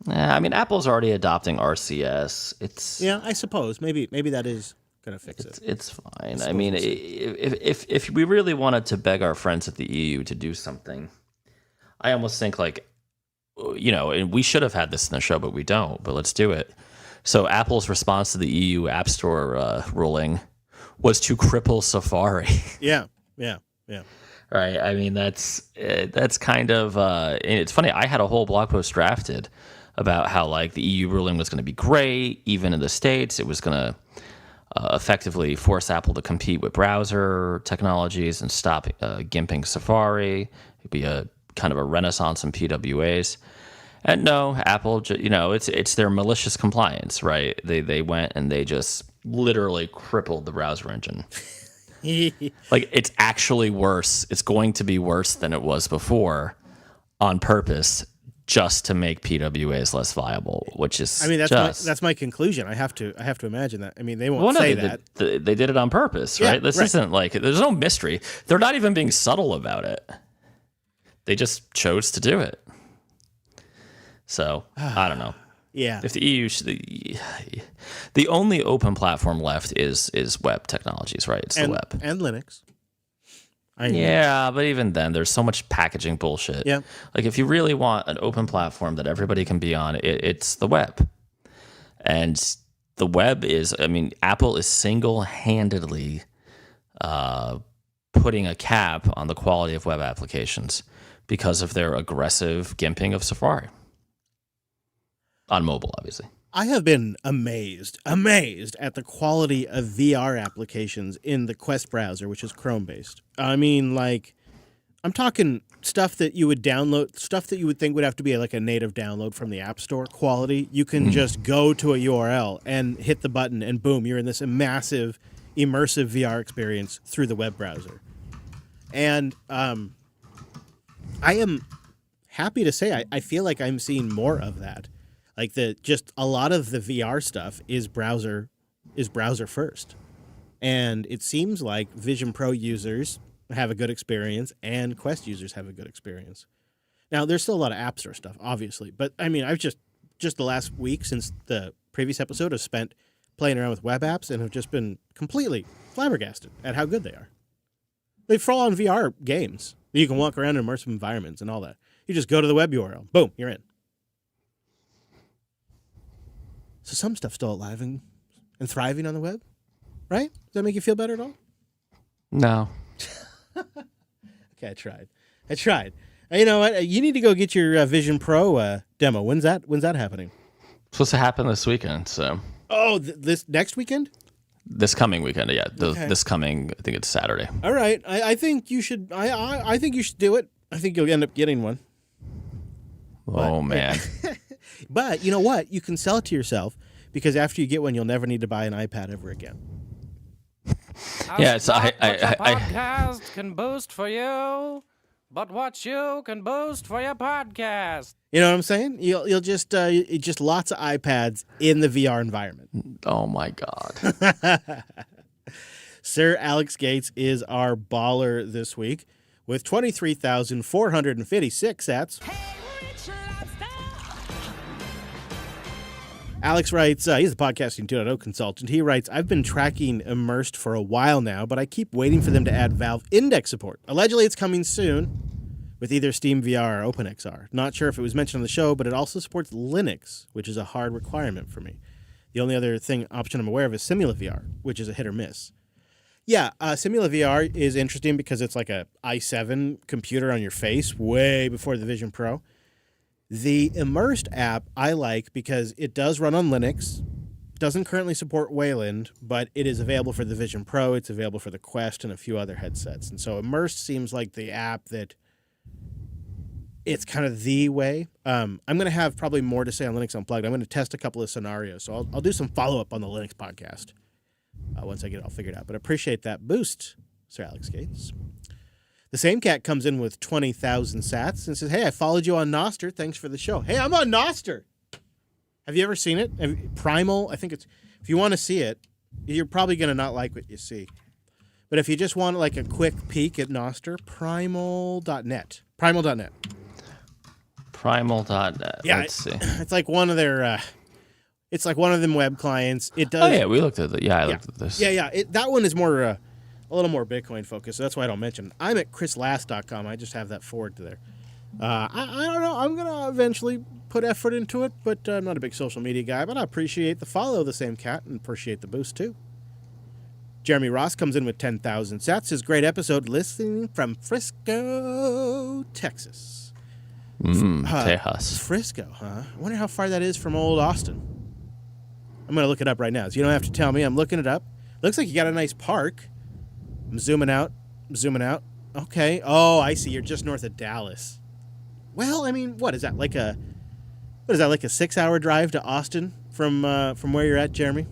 I mean, Apple's already adopting RCS. Yeah, I suppose maybe that is gonna fix it. It's fine. I mean, if we really wanted to beg our friends at the EU to do something, I almost think like, and we should have had this in the show, but we don't. But let's do it. So Apple's response to the EU App Store ruling was to cripple Safari. Yeah. Right. I mean, that's kind of. And it's funny. I had a whole blog post drafted about how like the EU ruling was going to be great, even in the States. It was going to effectively force Apple to compete with browser technologies and stop gimping Safari. It'd be a kind of a renaissance in PWAs. And no, Apple, it's their malicious compliance, right? They went and they just literally crippled the browser engine. Like, it's actually worse. It's going to be worse than it was before on purpose, just to make PWAs less viable, which is. I mean, that's my conclusion. I have to imagine that. I mean, they won't say that. They did it on purpose, Yeah, right? This right. isn't like, there's no mystery. They're not even being subtle about it. They just chose to do it. So I don't know. Yeah. If the EU, the only open platform left is web technologies, right? It's the web and Linux. Yeah, but even then, there's so much packaging bullshit. Yeah. Like, if you really want an open platform that everybody can be on, it's the web. And the web is, I mean, Apple is single-handedly putting a cap on the quality of web applications because of their aggressive gimping of Safari. On mobile, obviously. I have been amazed at the quality of VR applications in the Quest browser, which is Chrome-based. I mean, like, I'm talking stuff that you would download, stuff that you would think would have to be like a native download from the App Store quality. You can just go to a URL and hit the button, and boom, you're in this massive, immersive VR experience through the web browser. And I am happy to say I feel like I'm seeing more of that. Like just a lot of the VR stuff is browser first. And it seems like Vision Pro users have a good experience and Quest users have a good experience. Now, there's still a lot of App Store stuff, obviously. But, I mean, I've just the last week since the previous episode have spent playing around with web apps and have just been completely flabbergasted at how good they are. They fall on VR games. You can walk around in immersive environments and all that. You just go to the web URL. Boom, you're in. So some stuff's still alive and thriving on the web, right? Does that make you feel better at all? No. Okay, I tried. You know what? You need to go get your Vision Pro demo. When's that happening? It's supposed to happen this weekend, so. Oh, this next weekend? This coming weekend, yeah. Okay. This coming, I think it's Saturday. All right. I think you should. I think you should do it. I think you'll end up getting one. Oh, man. But you know what? You can sell it to yourself because after you get one, you'll never need to buy an iPad ever again. Yeah, it's podcast can boost for you, but what you can boost for your podcast. You know what I'm saying? You'll just lots of iPads in the VR environment. Oh my God. Sir Alex Gates is our baller this week with 23,456 sats. Alex writes, he's a Podcasting 2.0 consultant. He writes, I've been tracking Immersed for a while now, but I keep waiting for them to add Valve Index support. Allegedly, it's coming soon with either Steam VR or OpenXR. Not sure if it was mentioned on the show, but it also supports Linux, which is a hard requirement for me. The only other option I'm aware of is Simula VR, which is a hit or miss. Yeah, Simula VR is interesting because it's like a i7 computer on your face way before the Vision Pro. The Immersed app I like because it does run on Linux, doesn't currently support Wayland, but it is available for the Vision Pro, it's available for the Quest and a few other headsets. And so Immersed seems like the app that it's kind of the way. I'm going to have probably more to say on Linux Unplugged. I'm going to test a couple of scenarios, so I'll do some follow-up on the Linux podcast once I get it all figured out. But I appreciate that boost, Sir Alex Gates. The same cat comes in with 20,000 sats and says, hey, I followed you on Nostr. Thanks for the show. Hey, I'm on Nostr. Have you ever seen it? Primal, I think it's, if you want to see it, you're probably going to not like what you see. But if you just want like a quick peek at Noster, primal.net. Primal.net. Primal.net. Yeah, Let's see. It's like one of their. It's like one of them web clients. It does. Oh yeah, we looked at it. Yeah, I looked at this. Yeah. That one is more a little more Bitcoin focused. So that's why I don't mention it. I'm at chrislast.com. I just have that forward to there. I don't know. I'm gonna eventually put effort into it, but I'm not a big social media guy. But I appreciate the follow, the same cat, and appreciate the boost too. Jeremy Ross comes in with 10,000 sats. His great episode, listening from Frisco, Texas. Tejas. Frisco, huh? I wonder how far that is from old Austin. I'm going to look it up right now. So you don't have to tell me. I'm looking it up. Looks like you got a nice park. I'm zooming out. Okay. Oh, I see. You're just north of Dallas. Well, I mean, what is that? Like a 6-hour drive to Austin from where you're at, Jeremy?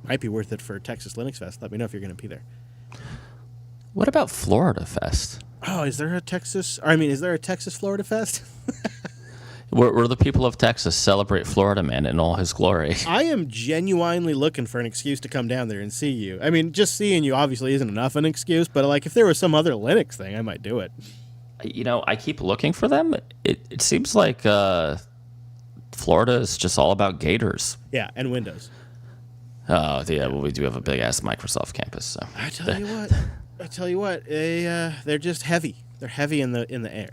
Might be worth it for Texas Linux Fest. Let me know if you're going to be there. What about Florida Fest? Oh, is there a Texas Florida Fest? Where the people of Texas celebrate Florida Man in all his glory. I am genuinely looking for an excuse to come down there and see you. I mean, just seeing you obviously isn't enough an excuse, but like if there was some other Linux thing, I might do it. You know, I keep looking for them. It seems like Florida is just all about gators. Yeah, and Windows. Oh, yeah. Well, we do have a big ass Microsoft campus, so I tell you what, they're just heavy. They're heavy in the air.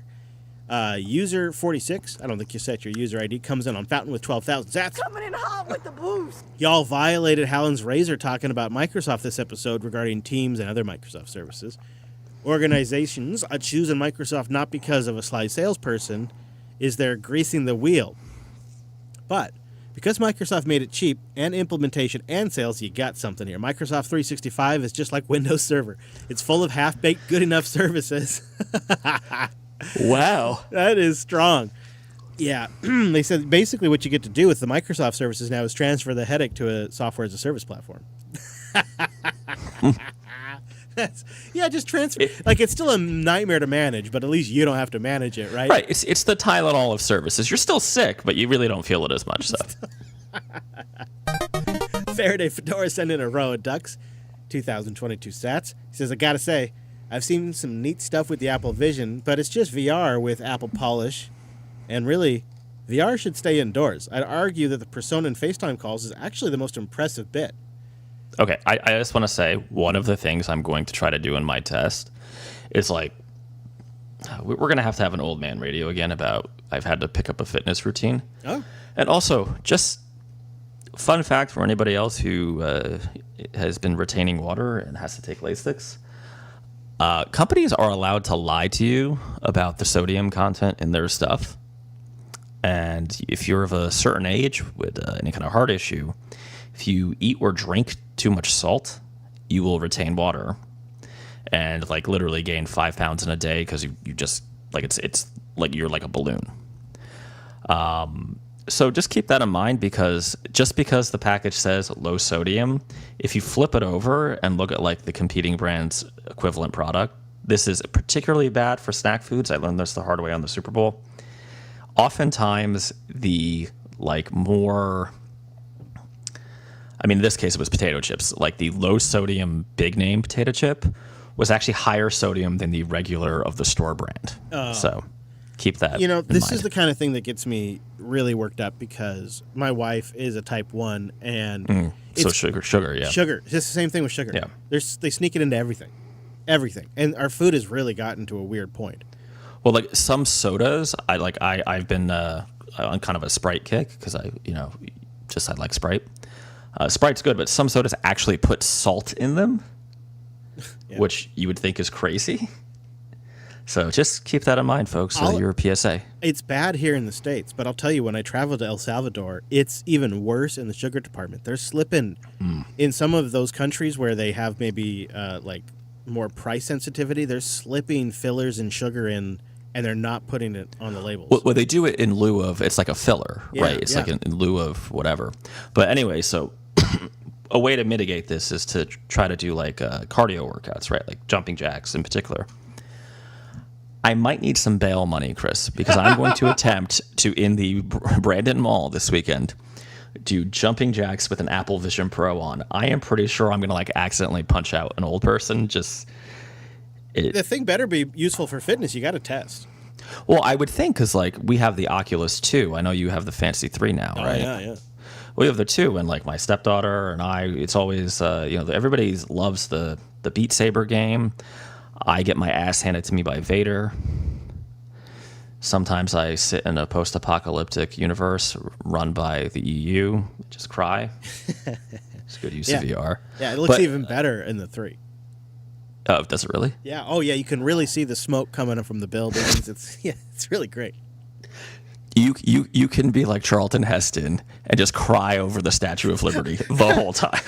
User 46, I don't think you set your user ID, comes in on Fountain with 12,000 sats. Coming in hot with the boost. Y'all violated Hallen's Razor talking about Microsoft this episode regarding Teams and other Microsoft services. Organizations are choosing Microsoft not because of a sly salesperson, is they're greasing the wheel. But because Microsoft made it cheap and implementation and sales, you got something here. Microsoft 365 is just like Windows Server. It's full of half-baked good enough services. Wow. That is strong. Yeah. They said basically what you get to do with the Microsoft services now is transfer the headache to a software as a service platform. Just transfer. Like, it's still a nightmare to manage, but at least you don't have to manage it, right? Right. It's the Tylenol of services. You're still sick, but you really don't feel it as much. So. Faraday Fedora sent in a row of ducks, 2022 sats. He says, I gotta say, I've seen some neat stuff with the Apple Vision, but it's just VR with Apple Polish. And really, VR should stay indoors. I'd argue that the Persona and FaceTime calls is actually the most impressive bit. Okay, I just want to say one of the things I'm going to try to do in my test is like, we're going to have an old man radio again about I've had to pick up a fitness routine. Oh. And also, just fun fact for anybody else who has been retaining water and has to take Lasix. Companies are allowed to lie to you about the sodium content in their stuff. And if you're of a certain age with any kind of heart issue, if you eat or drink too much salt, you will retain water and like literally gain 5 pounds in a day because you just like it's like you're like a balloon. So just keep that in mind, because just because the package says low sodium, if you flip it over and look at like the competing brand's equivalent product, this is particularly bad for snack foods. I learned this the hard way on the Super Bowl. Oftentimes the like more, I mean, in this case it was potato chips, like the low sodium big name potato chip was actually higher sodium than the regular of the store brand. So keep that in this mind. is the kind of thing that gets me really worked up because my wife is a type 1 and so sugar, yeah. Sugar. It's just the same thing with sugar. Yeah. They sneak it into everything. Everything. And our food has really gotten to a weird point. Well, like some sodas, I've been on kind of a Sprite kick because I like Sprite. Sprite's good, but some sodas actually put salt in them, which you would think is crazy. So just keep that in mind, folks. Your PSA. It's bad here in the States, but I'll tell you, when I travel to El Salvador, it's even worse in the sugar department. They're slipping in some of those countries where they have maybe like more price sensitivity. They're slipping fillers and sugar in, and they're not putting it on the labels. Well, they do it in lieu of, it's like a filler, right? It's like in lieu of whatever. But anyway, so a way to mitigate this is to try to do like cardio workouts, right? Like jumping jacks in particular. I might need some bail money, Chris, because I'm going to attempt to, in the Brandon Mall this weekend, do jumping jacks with an Apple Vision Pro on, I am pretty sure I'm going to like accidentally punch out an old person. The thing better be useful for fitness. You got to test. Well, I would think because like we have the Oculus 2. I know you have the Fantasy 3 now, right? Yeah. We have the 2, and like my stepdaughter and I, it's always everybody loves the Beat Saber game. I get my ass handed to me by Vader. Sometimes I sit in a post-apocalyptic universe run by the EU, just cry. It's good use of VR. Yeah, it looks even better in the 3. Oh, does it really? Yeah. Oh, yeah. You can really see the smoke coming from the buildings. It's really great. You can be like Charlton Heston and just cry over the Statue of Liberty the whole time.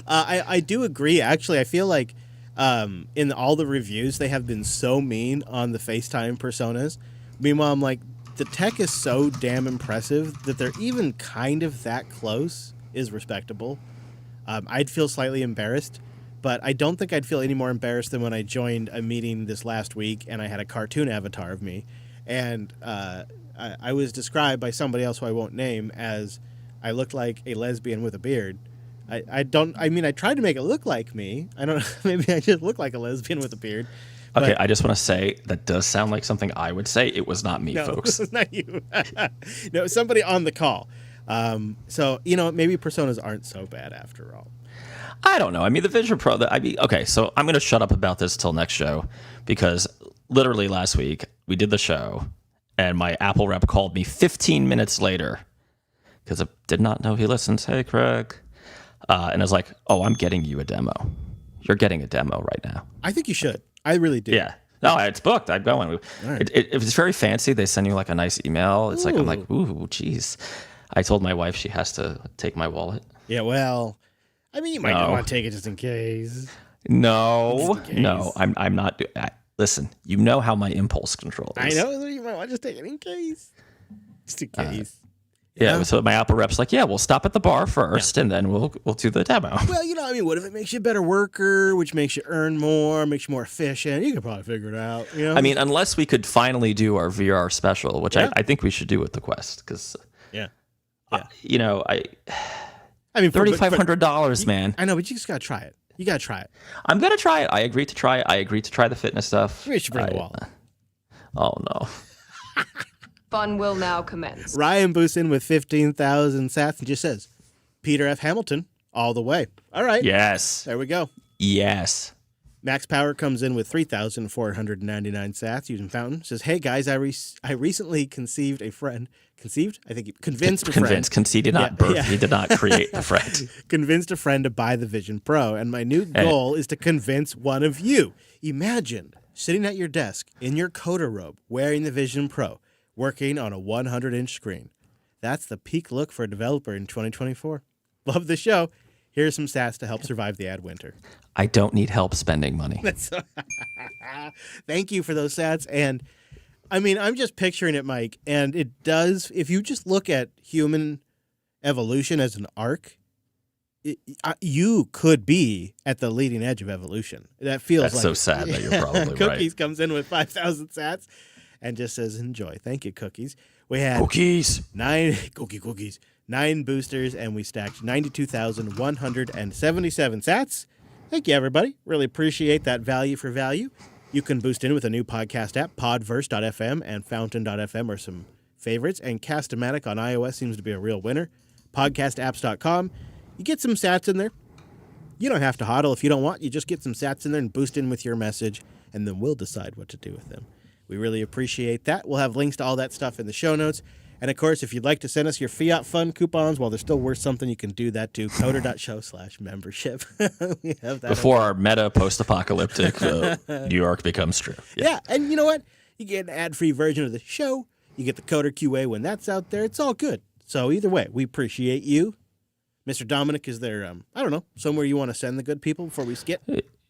I do agree. Actually, I feel like in all the reviews, they have been so mean on the FaceTime personas. Meanwhile, I'm like, the tech is so damn impressive that they're even kind of that close is respectable. I'd feel slightly embarrassed, but I don't think I'd feel any more embarrassed than when I joined a meeting this last week and I had a cartoon avatar of me. And I was described by somebody else who I won't name as I looked like a lesbian with a beard. I tried to make it look like me. I don't know. Maybe I just look like a lesbian with a beard. Okay, I just want to say that does sound like something I would say. It was not me, folks. No, it was not you. No, it was somebody on the call. So, maybe personas aren't so bad after all. I don't know. I mean, the Vision Pro, okay, so I'm going to shut up about this till next show because literally last week we did the show and my Apple rep called me 15 minutes later because I did not know he listens. Hey, Craig. And I was like, oh, I'm getting you a demo. You're getting a demo right now. I think you should. I really do. Yeah. No, it's booked. I'm going. Right. It was very fancy. They send you like a nice email. It's like, I'm like, ooh, geez. I told my wife she has to take my wallet. Yeah, well, I mean, you might want to take it just in case. No, I'm not. Listen, you know how my impulse control is. I know. You might want to just take it in case. Just in case. Yeah, so my Apple rep's like, yeah, we'll stop at the bar first, and then we'll do the demo. Well, what if it makes you a better worker, which makes you earn more, makes you more efficient? You could probably figure it out. I mean, unless we could finally do our VR special, which I think we should do with the Quest, because I mean, $3,500, man. I know, but you just gotta try it. You gotta try it. I'm gonna try it. I agreed to try it. I agreed to try the fitness stuff. We should bring the wallet. Oh no. Fun will now commence. Ryan boosts in with 15,000 sats and just says, Peter F. Hamilton, all the way. All right. Yes. There we go. Yes. Max Power comes in with 3,499 sats using Fountain. Says, hey, guys, I recently conceived a friend. Conceived? I think he convinced a friend. Conceived did not birth. Yeah. He did not create the friend. Convinced a friend to buy the Vision Pro. And my new goal is to convince one of you. Imagine sitting at your desk in your coder robe wearing the Vision Pro, working on a 100-inch screen. That's the peak look for a developer in 2024. Love the show. Here's some stats to help survive the ad winter. I don't need help spending money. Thank you for those stats. And I mean, I'm just picturing it, Mike, and it does, if you just look at human evolution as an arc, you could be at the leading edge of evolution. That feels That's like so sad that you're probably right. Cookies comes in with 5,000 sats and just says, enjoy. Thank you, Cookies. We had cookies. 9 boosters, and we stacked 92,177 sats. Thank you, everybody. Really appreciate that value for value. You can boost in with a new podcast app. Podverse.fm and Fountain.fm are some favorites, and Cast-O-Matic on iOS seems to be a real winner. Podcastapps.com. You get some sats in there. You don't have to hodl if you don't want. You just get some sats in there and boost in with your message, and then we'll decide what to do with them. We really appreciate that. We'll have links to all that stuff in the show notes. And, of course, if you'd like to send us your Fiat Fund coupons while they're still worth something, you can do that too. Coder.show/membership. We have that before our meta post-apocalyptic New York becomes true. Yeah, and you know what? You get an ad-free version of the show. You get the Coder QA when that's out there. It's all good. So either way, we appreciate you. Mr. Dominic, is there, somewhere you want to send the good people before we skip?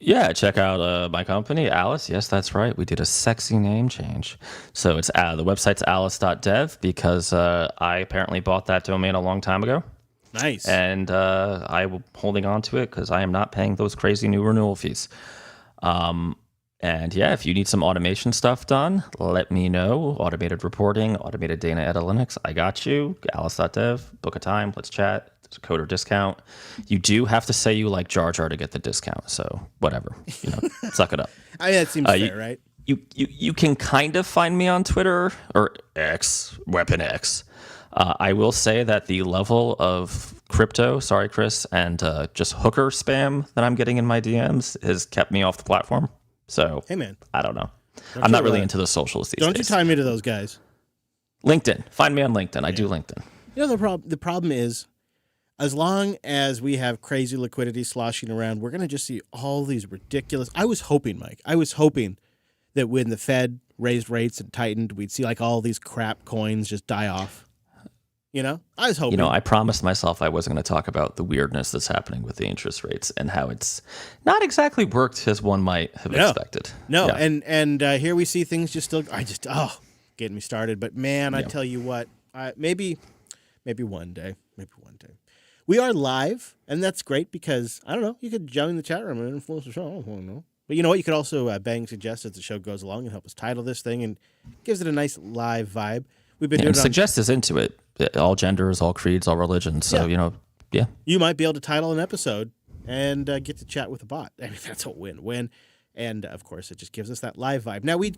Yeah, check out my company, Alice. Yes, that's right. We did a sexy name change. So it's the website's alice.dev because I apparently bought that domain a long time ago. Nice. And I'm holding on to it because I am not paying those crazy new renewal fees. And yeah, if you need some automation stuff done, let me know. Automated reporting, automated data analytics, I got you. Alice.dev, book a time, let's chat. There's a coder discount. You do have to say you like Jar Jar to get the discount, so whatever. Suck it up. I mean, that seems fair, right? You can kind of find me on Twitter or X, Weapon X. I will say that the level of crypto, sorry, Chris, and just hooker spam that I'm getting in my DMs has kept me off the platform. So, hey, man. I don't know. I'm not really into the socials these days. Don't you tie me to those guys. LinkedIn. Find me on LinkedIn. I do LinkedIn. You know, the problem is, as long as we have crazy liquidity sloshing around, we're going to just see all these ridiculous... I was hoping, Mike, that when the Fed raised rates and tightened, we'd see like all these crap coins just die off. You know, I was hoping. I promised myself I wasn't going to talk about the weirdness that's happening with the interest rates and how it's not exactly worked as one might have expected. No, yeah. and here we see things just still. Getting me started. But man, I tell you what, maybe one day, we are live, and that's great because I don't know. You could join the chat room and influence the show. I don't know. But you know what? You could also bang suggest as the show goes along and help us title this thing and gives it a nice live vibe. We've been doing suggest is into it. All genders, all creeds, all religions. So, You might be able to title an episode and get to chat with a bot. I mean, that's a win-win. And, of course, it just gives us that live vibe. Now, we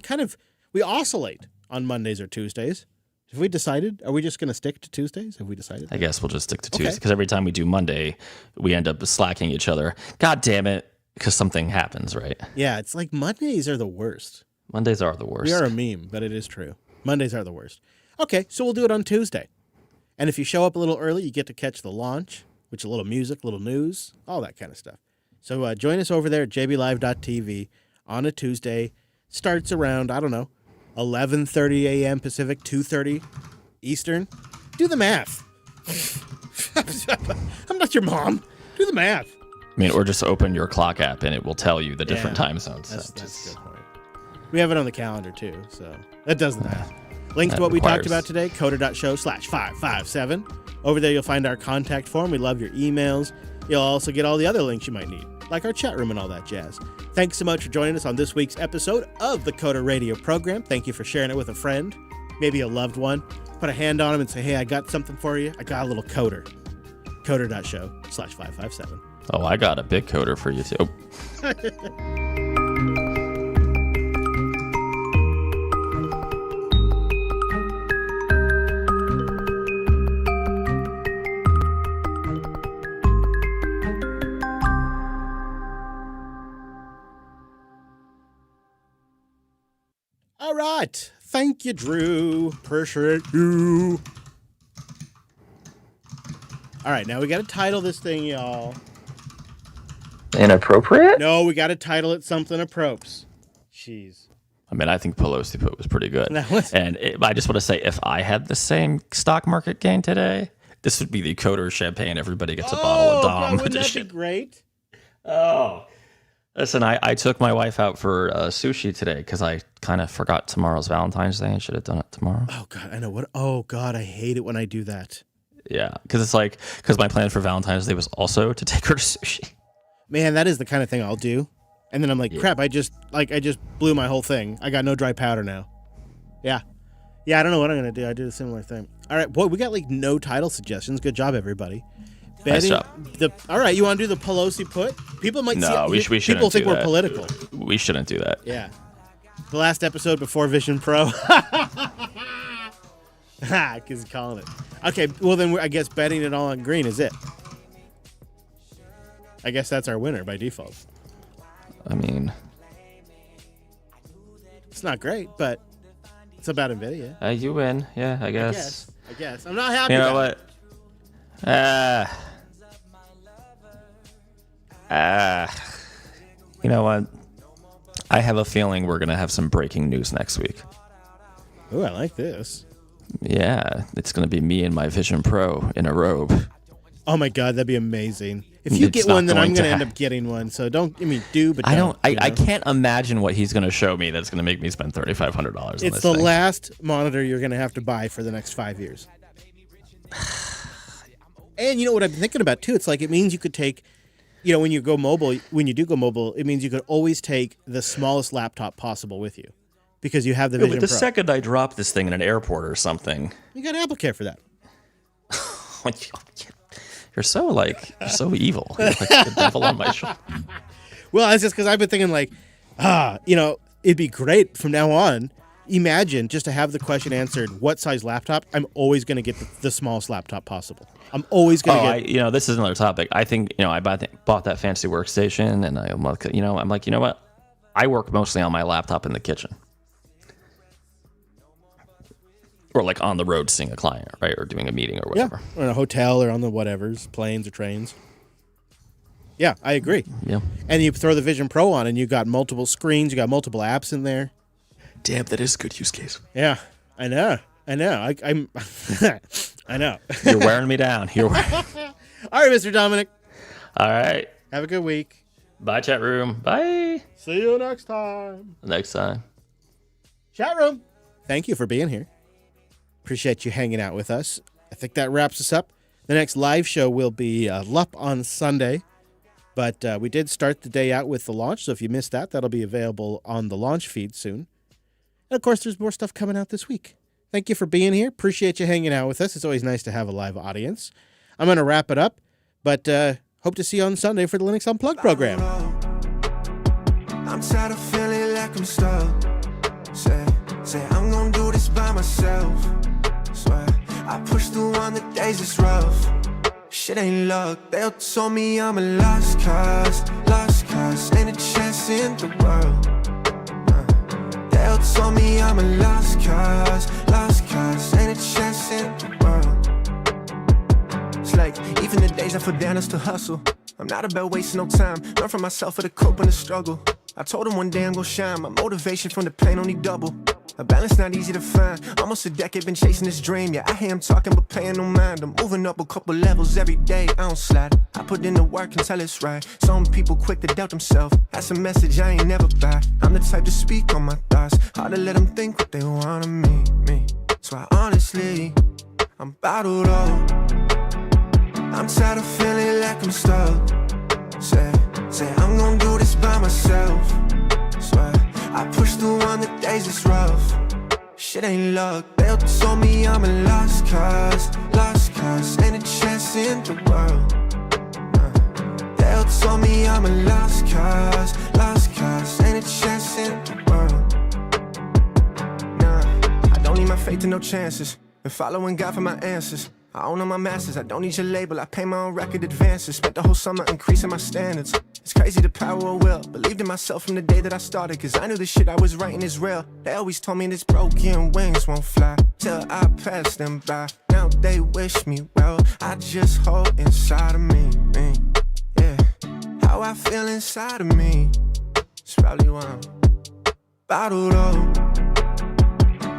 oscillate on Mondays or Tuesdays. Have we decided? Are we just going to stick to Tuesdays? Have we decided? I guess we'll just stick to Tuesday because every time we do Monday, we end up slacking each other. God damn it. Because something happens, right? Yeah, it's like Mondays are the worst. Mondays are the worst. We are a meme, but it is true. Mondays are the worst. Okay, so we'll do it on Tuesday. And if you show up a little early, you get to catch the launch, which is a little music, little news, all that kind of stuff. So join us over there at jblive.tv on a Tuesday. Starts around, 11:30 a.m. Pacific, 2:30 Eastern. Do the math. I'm not your mom. Do the math. I mean, or just open your clock app and it will tell you the different time zones. That's a good point. We have it on the calendar too, so that does the math. Links to what we talked about today, coder.show/557. Over there, you'll find our contact form. We love your emails. You'll also get all the other links you might need, like our chat room and all that jazz. Thanks so much for joining us on this week's episode of the Coder Radio program. Thank you for sharing it with a friend, maybe a loved one. Put a hand on them and say, hey, I got something for you. I got a little coder. Coder.show/557. Oh, I got a big coder for you, too. All right. Thank you, Drew. Appreciate you. All right, now we got to title this thing, y'all. Inappropriate? No, we got to title it something approps. Jeez. I mean, I think Pelosi put was pretty good. I just want to say, if I had the same stock market gain today, this would be the coder champagne. Everybody gets a bottle of Dom. God, wouldn't that be great? Oh. Listen, I took my wife out for sushi today because I kind of forgot tomorrow's Valentine's Day and should have done it tomorrow. Oh, God, I know what. Oh, God, I hate it when I do that. Yeah, because my plan for Valentine's Day was also to take her to sushi. Man, that is the kind of thing I'll do. And then I'm like, crap, I just blew my whole thing. I got no dry powder now. Yeah. Yeah, I don't know what I'm going to do. I did a similar thing. All right, boy, we got no title suggestions. Good job, everybody. Nice job. All right, you want to do the Pelosi put? People might we shouldn't. People think do we're that. political. We shouldn't do that. Yeah. The last episode before Vision Pro. Because he's calling it. Okay, well then I guess betting it all on green is it. I guess that's our winner by default. I mean, it's not great, but it's about Nvidia. You win. Yeah, I guess. I guess. I'm not happy. You know what? You know what? I have a feeling we're going to have some breaking news next week. Ooh, I like this. Yeah, it's going to be me and my Vision Pro in a robe. Oh my God, that'd be amazing. If you get one, then I'm going to end up getting one. So don't, but don't. I can't imagine what he's going to show me that's going to make me spend $3,500 on this It's the thing. last monitor you're going to have to buy for the next 5 years. And you know what I've been thinking about too? It's like it means you could take you know, when you do go mobile, it means you could always take the smallest laptop possible with you because you have the Vision But the Pro. second I drop this thing in an airport or something, You got AppleCare for that. you're so evil. You're like the devil on my shoulder. Well, it's just because I've been thinking like, you know, it'd be great from now on. Imagine just to have the question answered, what size laptop? I'm always going to get the smallest laptop possible. I'm always going to get... this is another topic. I think, I bought that fancy workstation, and I'm like, you know what? I work mostly on my laptop in the kitchen. Or like on the road seeing a client, right? Or doing a meeting or whatever. Or in a hotel or on the whatevers, planes or trains. Yeah, I agree. Yeah. And you throw the Vision Pro on and you got multiple screens, you got multiple apps in there. Damn, that is a good use case. Yeah, I know. I'm I know. You're wearing me down. All right, Mr. Dominic. All right. Have a good week. Bye, chat room. Bye. See you next time. Next time. Chat room. Thank you for being here. Appreciate you hanging out with us. I think that wraps us up. The next live show will be LUP on Sunday. But we did start the day out with the launch, so if you missed that, that'll be available on the launch feed soon. And, of course, there's more stuff coming out this week. Thank you for being here. Appreciate you hanging out with us. It's always nice to have a live audience. I'm going to wrap it up, but hope to see you on Sunday for the Linux Unplugged program. I'm tired of feeling like I'm stuck. Say I'm going to do this by myself. Swear, I push through on the days it's rough. Shit ain't luck. They told me I'm a lost cause. Ain't a chance in the world. They told me I'm a lost cause. Ain't a chance in the world. It's like, even the days I feel down, I still hustle. I'm not about wasting no time. Learn from myself for the cope and the struggle. I told him one day I'm gonna shine. My motivation from the pain only double. A balance not easy to find. Almost a decade been chasing this dream. Yeah, I hear him talking but paying no mind. I'm moving up a couple levels every day. I don't slide. I put in the work until it's right. Some people quick to doubt themselves. That's a message I ain't never buy. I'm the type to speak on my thoughts. Hard to let them think what they want of me. So I honestly, I'm bottled up. I'm tired of feeling like I'm stuck. Say I'm gonna do this by myself. Swear, I push through on the days it's rough. Shit ain't luck. They told me I'm a lost cause. Ain't a chance in the world. They told me I'm a lost cause. Ain't a chance in the world. Nah, I don't need my faith to no chances. Been following God for my answers. I own all my masters, I don't need your label. I pay my own record advances. Spent the whole summer increasing my standards. It's crazy the power of will. Believed in myself from the day that I started, cause I knew the shit I was writing is real. They always told me this broken wings won't fly till I pass them by. Now they wish me well. I just hold inside of me. Yeah, how I feel inside of me. It's probably why I'm bottled up.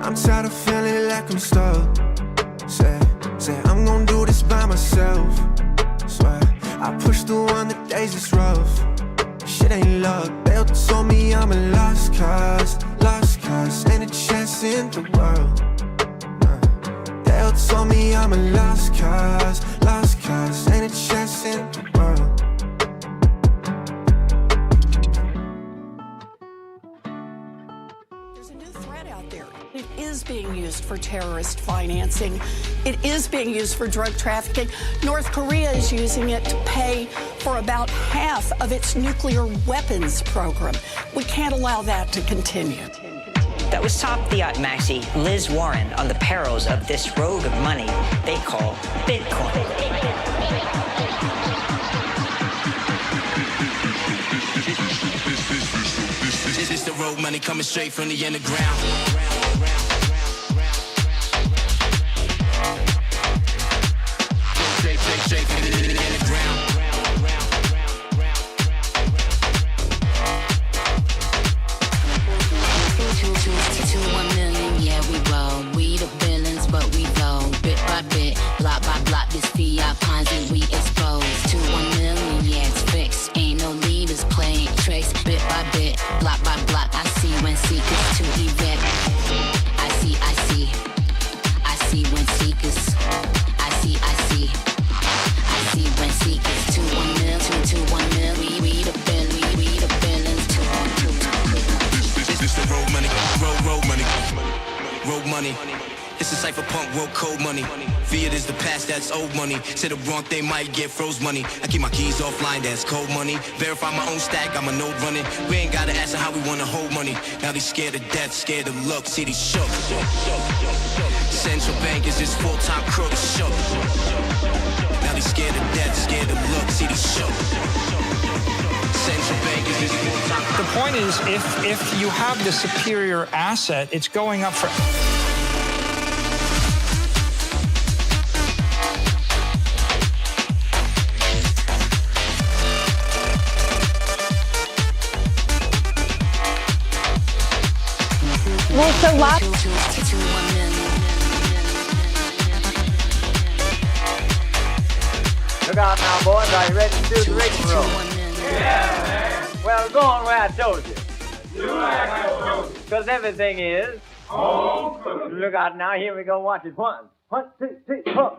I'm tired of feeling like I'm stuck. Say I'm gonna do this by myself. Swear, I push through on the days it's rough. Shit ain't luck. They told me I'm a lost cause. Ain't a chance in the world. They told me I'm a lost cause. Ain't a chance in the world. It is being used for terrorist financing. It is being used for drug trafficking. North Korea is using it to pay for about half of its nuclear weapons program. We can't allow that to continue. That was top Fiat Maxi Liz Warren on the perils of this rogue of money they call Bitcoin. This is the road money coming straight from the underground. Straight from the underground. To 1 million, yeah, we roll. We the villains, but we roll. Bit by bit, block by block, this Fiat Ponzi we expose. To 1 million, yeah, it's fixed. Ain't no leaders playing tricks. Bit by bit, block by block, I see when secrets to evict. It's a cypherpunk world code money. Fiat is the past, that's old money. Say the wrong thing, might get froze money. I keep my keys offline, that's cold money. Verify my own stack, I'm a node running. We ain't gotta ask how we wanna hold money. Now they scared of death, scared of luck. See these shook. Central bank is just full-time crook. Shook. Now they scared of death, scared of luck. See these shook. Central bank is just full-time crook. The point is, if you have the superior asset, it's going up for. Well, so lot. Look out now, boys. Are you ready to do the rigmarole? Yeah, man. Well, go on where I told you. Do like I told you. Because everything is home cooked. Look out now. Here we go. Watch it. 1, 2, 3, 4.